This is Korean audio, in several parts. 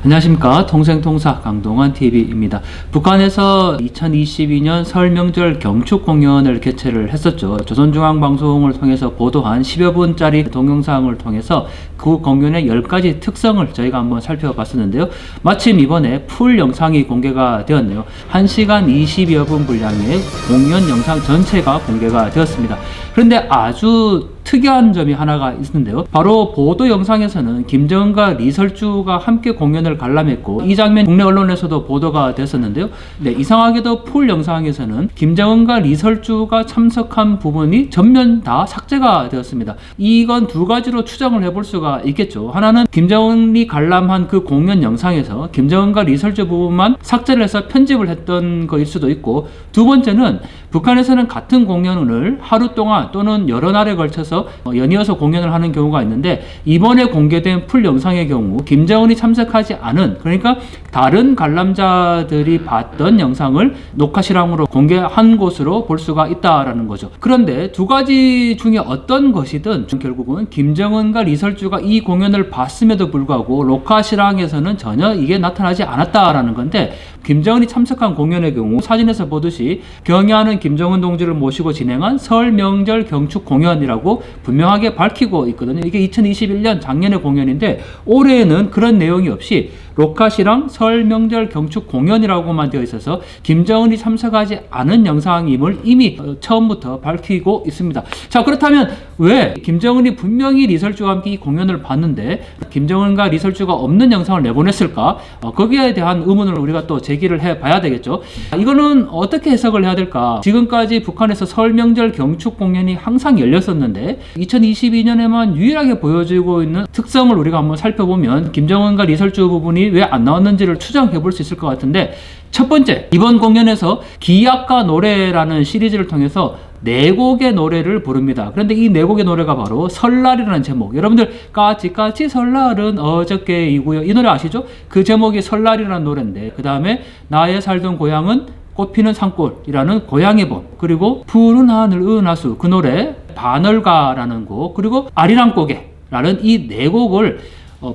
안녕하십니까. 통생통사 강동원TV입니다. 북한에서 2022년 설 명절 경축 공연을 개최를 했었죠. 조선중앙방송을 통해서 보도한 10여 분짜리 동영상을 통해서 그 공연의 10가지 특성을 저희가 한번 살펴봤었는데요. 마침 이번에 풀 영상이 공개가 되었네요. 1시간 20여 분 분량의 공연 영상 전체가 공개가 되었습니다. 그런데 아주 특이한 점이 하나가 있는데요. 바로 보도 영상에서는 김정은과 리설주가 함께 공연을 관람했고, 이 장면 국내 언론에서도 보도가 됐었는데요. 네, 이상하게도 풀 영상에서는 김정은과 리설주가 참석한 부분이 전면 다 삭제가 되었습니다. 이건 두 가지로 추정을 해볼 수가 있겠죠. 하나는 김정은이 관람한 그 공연 영상에서 김정은과 리설주 부분만 삭제를 해서 편집을 했던 거일 수도 있고, 두 번째는 북한에서는 같은 공연을 하루 동안 또는 여러 날에 걸쳐서 연이어서 공연을 하는 경우가 있는데, 이번에 공개된 풀 영상의 경우 김정은이 참석하지 않은, 그러니까 다른 관람자들이 봤던 영상을 녹화 실황으로 공개한 것으로 볼 수가 있다라는 거죠. 그런데 두 가지 중에 어떤 것이든 결국은 김정은과 리설주가 이 공연을 봤음에도 불구하고 녹화 실황에서는 전혀 이게 나타나지 않았다라는 건데, 김정은이 참석한 공연의 경우 사진에서 보듯이 경애하는 김정은 동지를 모시고 진행한 설 명절 경축 공연이라고 분명하게 밝히고 있거든요. 이게 2021년 작년의 공연인데, 올해에는 그런 내용이 없이 녹화 실황 설 명절 경축 공연이라고만 되어 있어서 김정은이 참석하지 않은 영상임을 이미 처음부터 밝히고 있습니다. 자, 그렇다면 왜 김정은이 분명히 리설주와 함께 이 공연을 봤는데 김정은과 리설주가 없는 영상을 내보냈을까? 거기에 대한 의문을 우리가 또 제기를 해봐야 되겠죠. 이거는 어떻게 해석을 해야 될까? 지금까지 북한에서 설 명절 경축 공연이 항상 열렸었는데 2022년에만 유일하게 보여지고 있는 특성을 우리가 한번 살펴보면 김정은과 리설주 부분이 왜 안 나왔는지를 추정해 볼 수 있을 것 같은데, 첫 번째, 이번 공연에서 기약과 노래라는 시리즈를 통해서 4곡의 노래를 부릅니다. 그런데 이 4곡의 노래가 바로 설날이라는 제목. 여러분들 까치까치 설날은 어저께이고요, 이 노래 아시죠? 그 제목이 설날이라는 노래인데, 그 다음에 나의 살던 고향은 꽃피는 산골이라는 고향의 봄, 그리고 푸른 하늘 은하수, 그 노래 반월가라는 곡, 그리고 아리랑 고개라는 이 4곡을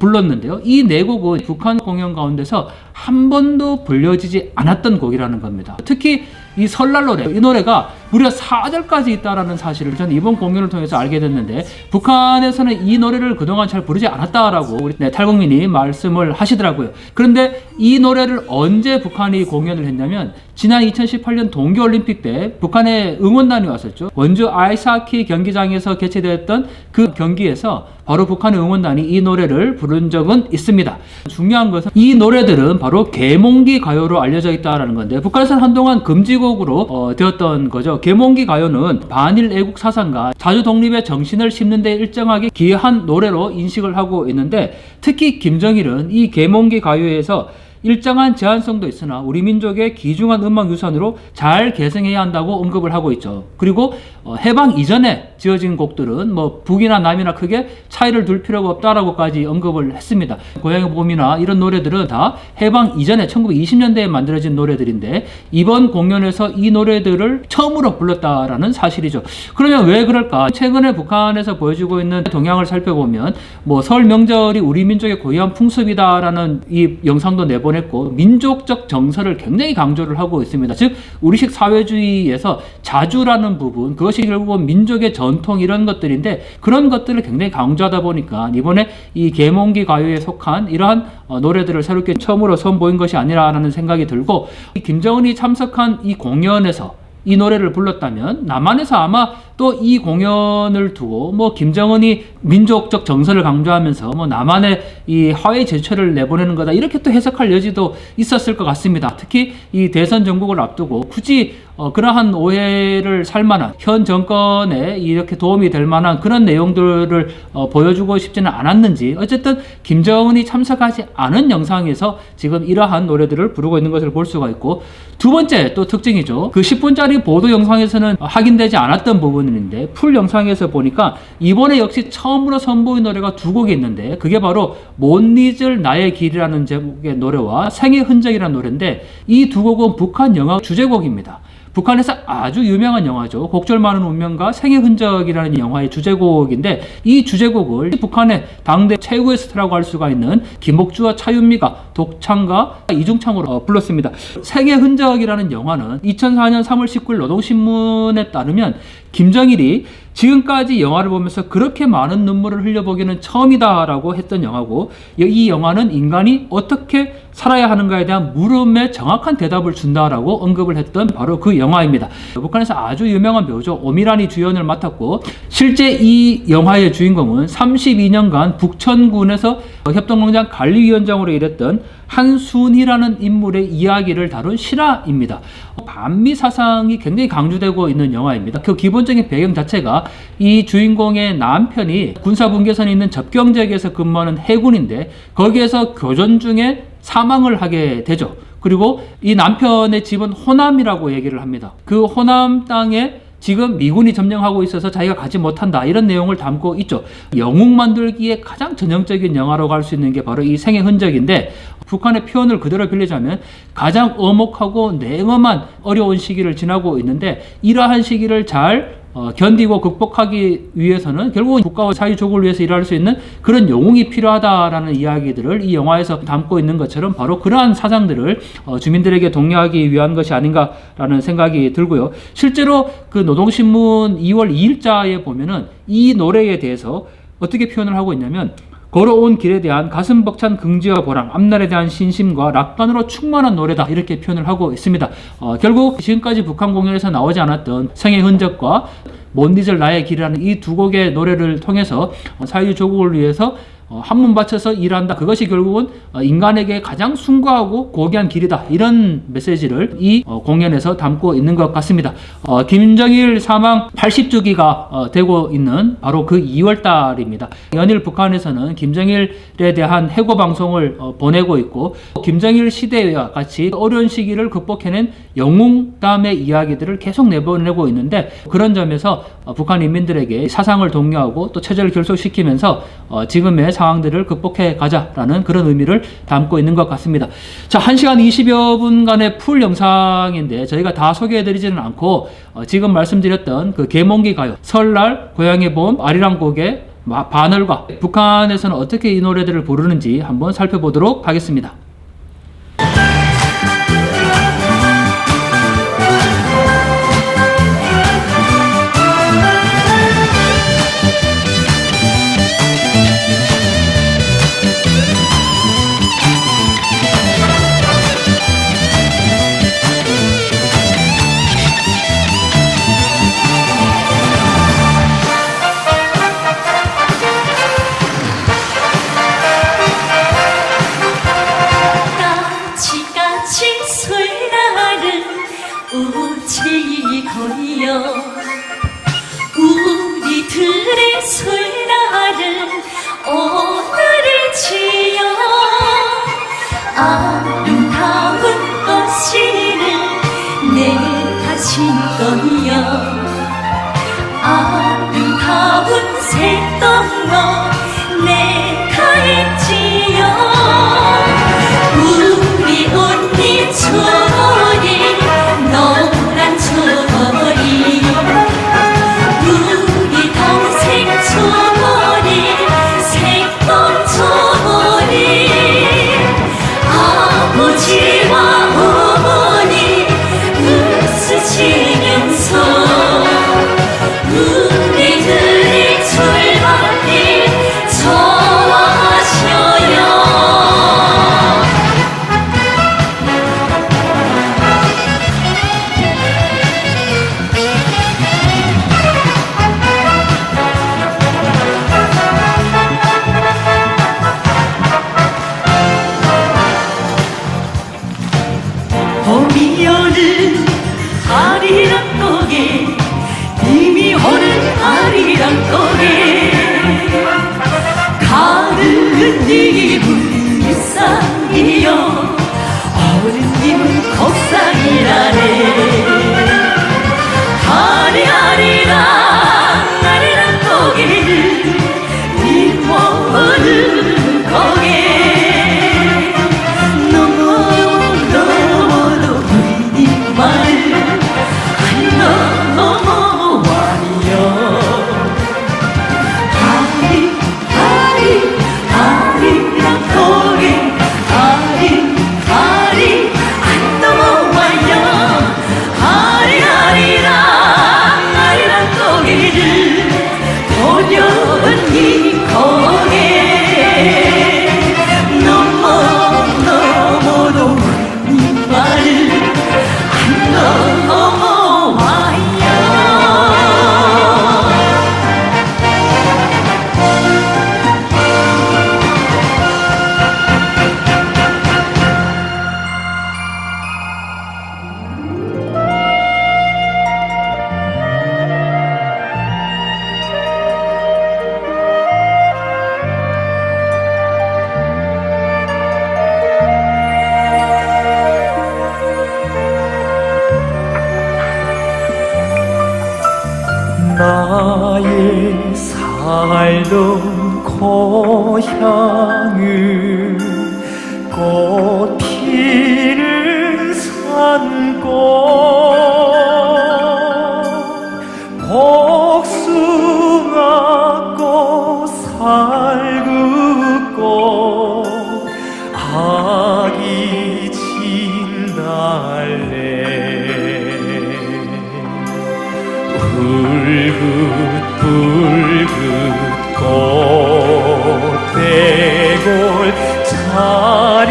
불렀는데요. 이 4곡은 북한 공연 가운데서 한 번도 불려지지 않았던 곡이라는 겁니다. 특히 이 설날 노래, 이 노래가 무려 4절까지 있다라는 사실을 저는 이번 공연을 통해서 알게 됐는데, 북한에서는 이 노래를 그동안 잘 부르지 않았다라고 우리 탈국민이 말씀을 하시더라고요. 그런데 이 노래를 언제 북한이 공연을 했냐면, 지난 2018년 동계올림픽 때 북한의 응원단이 왔었죠. 원주 아이스하키 경기장에서 개최되었던 그 경기에서 바로 북한의 응원단이 이 노래를 부른 적은 있습니다. 중요한 것은 이 노래들은 바로 계몽기 가요로 알려져 있다는 건데, 북한에서는 한동안 금지곡으로 되었던 거죠. 계몽기 가요는 반일 애국 사상과 자주 독립의 정신을 심는 데 일정하게 기여한 노래로 인식을 하고 있는데, 특히 김정일은 이 계몽기 가요에서 일정한 제한성도 있으나 우리 민족의 귀중한 음악 유산으로 잘 계승해야 한다고 언급을 하고 있죠. 그리고 해방 이전에 지어진 곡들은 뭐 북이나 남이나 크게 차이를 둘 필요가 없다라고까지 언급을 했습니다. 고향의 봄이나 이런 노래들은 다 해방 이전에 1920년대에 만들어진 노래들인데, 이번 공연에서 이 노래들을 처음으로 불렀다라는 사실이죠. 그러면 왜 그럴까? 최근에 북한에서 보여주고 있는 동향을 살펴보면 뭐 설 명절이 우리 민족의 고유한 풍습이다라는 이 영상도 내보냈고, 민족적 정서를 굉장히 강조를 하고 있습니다. 즉 우리식 사회주의에서 자주라는 부분, 그것이 결국은 민족의 전통 이런 것들인데, 그런 것들을 굉장히 강조하다 보니까 이번에 이 계몽기 가요에 속한 이러한 노래들을 새롭게 처음으로 선보인 것이 아니라는 생각이 들고, 김정은이 참석한 이 공연에서 이 노래를 불렀다면 남한에서 아마 또 이 공연을 두고 뭐 김정은이 민족적 정서를 강조하면서 뭐 남한의 이 화해 제철을 내보내는 거다, 이렇게 또 해석할 여지도 있었을 것 같습니다. 특히 이 대선 정국을 앞두고 굳이 그러한 오해를 살만한, 현 정권에 이렇게 도움이 될 만한 그런 내용들을 보여주고 싶지는 않았는지, 어쨌든 김정은이 참석하지 않은 영상에서 지금 이러한 노래들을 부르고 있는 것을 볼 수가 있고, 두 번째 또 특징이죠. 그 10분짜리 보도 영상에서는 확인되지 않았던 부분인데, 풀 영상에서 보니까 이번에 역시 처음으로 선보인 노래가 2곡이 있는데, 그게 바로 못 잊을 나의 길이라는 제목의 노래와 생의 흔적이라는 노래인데, 이 2곡은 북한 영화 주제곡입니다. 북한에서 아주 유명한 영화죠. 곡절 많은 운명과 생의 흔적이라는 영화의 주제곡인데, 이 주제곡을 북한의 당대 최고의 스타라고 할 수가 있는 김옥주와 차윤미가 독창과 이중창으로 불렀습니다. 생의 흔적이라는 영화는 2004년 3월 19일 노동신문에 따르면 김정일이 지금까지 영화를 보면서 그렇게 많은 눈물을 흘려보기는 처음이다라고 했던 영화고, 이 영화는 인간이 어떻게 살아야 하는가에 대한 물음에 정확한 대답을 준다라고 언급을 했던 바로 그 영화입니다. 북한에서 아주 유명한 배우죠. 오미란이 주연을 맡았고, 실제 이 영화의 주인공은 32년간 북천군에서 협동농장 관리위원장으로 일했던 한순희라는 인물의 이야기를 다룬 실화입니다. 반미 사상이 굉장히 강조되고 있는 영화입니다. 그 기본적인 배경 자체가 이 주인공의 남편이 군사분계선에 있는 접경지역에서 근무하는 해군인데, 거기에서 교전 중에 사망을 하게 되죠. 그리고 이 남편의 집은 호남이라고 얘기를 합니다. 그 호남 땅에 지금 미군이 점령하고 있어서 자기가 가지 못한다, 이런 내용을 담고 있죠. 영웅 만들기에 가장 전형적인 영화라고 할 수 있는 게 바로 이 생의 흔적인데, 북한의 표현을 그대로 빌리자면 가장 엄혹하고 냉엄한 어려운 시기를 지나고 있는데, 이러한 시기를 잘 견디고 극복하기 위해서는 결국은 국가와 사회족을 위해서 일할 수 있는 그런 영웅이 필요하다라는 이야기들을 이 영화에서 담고 있는 것처럼 바로 그러한 사상들을 주민들에게 독려하기 위한 것이 아닌가라는 생각이 들고요. 실제로 그 노동신문 2월 2일자에 보면은 이 노래에 대해서 어떻게 표현을 하고 있냐면, 걸어온 길에 대한 가슴 벅찬 긍지와 보람, 앞날에 대한 신심과 낙관으로 충만한 노래다, 이렇게 표현을 하고 있습니다. 결국 지금까지 북한 공연에서 나오지 않았던 생의 흔적과 못 잊을 나의 길이라는 이 두 곡의 노래를 통해서 사회주의 조국을 위해서 한 몸 바쳐서 일한다, 그것이 결국은 인간에게 가장 숭고하고 고귀한 길이다, 이런 메시지를 이 공연에서 담고 있는 것 같습니다. 김정일 사망 80주기가 되고 있는 바로 그 2월달입니다. 연일 북한에서는 김정일에 대한 해고 방송을 보내고 있고, 김정일 시대와 같이 어려운 시기를 극복해낸 영웅담의 이야기들을 계속 내보내고 있는데, 그런 점에서 북한 인민들에게 사상을 독려하고 또 체제를 결속시키면서 지금의 상황들을 극복해 가자라는 그런 의미를 담고 있는 것 같습니다. 자, 1시간 20여 분간의 풀 영상인데 저희가 다 소개해드리지는 않고, 지금 말씀드렸던 그 계몽기 가요, 설날, 고향의 봄, 아리랑 곡의 바늘과 북한에서는 어떻게 이 노래들을 부르는지 한번 살펴보도록 하겠습니다. 우리들의 설날은 오늘이지요. 아름다운 꽃씨는 내가 심건요. 아름다운 새똥로 내가 했지요. 우리 언니 초리, 노란 초리, 우리 동생 초리, 새똥 초리, 아버지와 어머니 웃으시면서 우리들의 출발을 좋아하셔요. 봄이 오는 아리랑 고개, 이미 오는 아리랑 고개, 가는 이분 일상이요, 어른님은 곱상이라네. 아리랑 아리랑 고개를 이모는 고개, 넘어도 우리 님 마을 나의 살던 고향은 꽃 피는 산골 복숭아꽃 살구꽃 아기 진달래 붉은 꽃대골 자린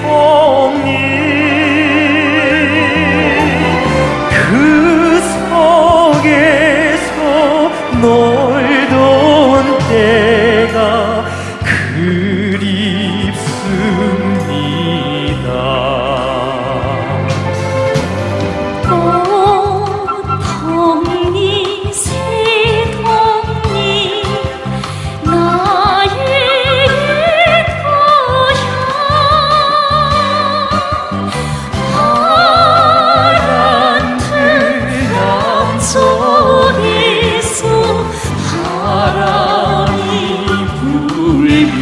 독립 그 속에서 놀던 때가 그립습니다. 꽃동리 새동리 나의 고향 파란 들남 속에서 바람이 불며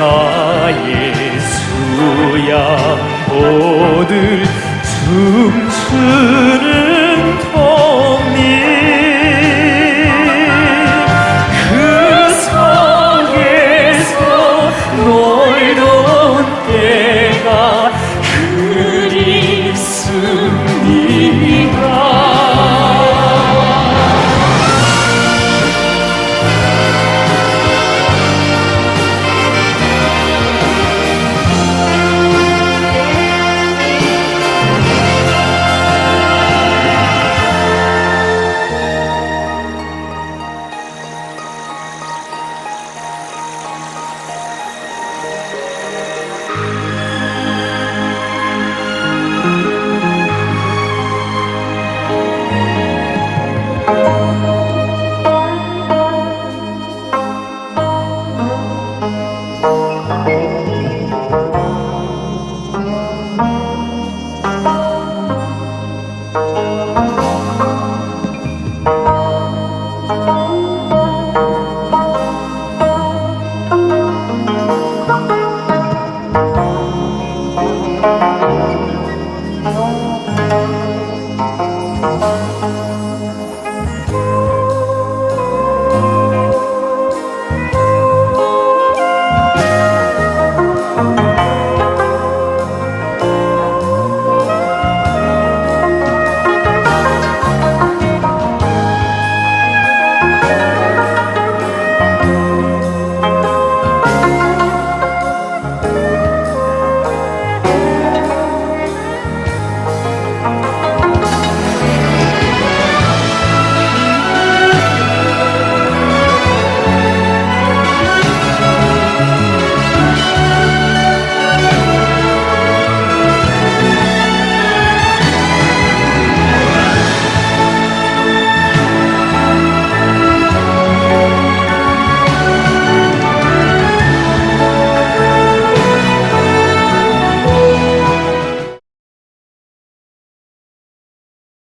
내가의 수양보들 춤추는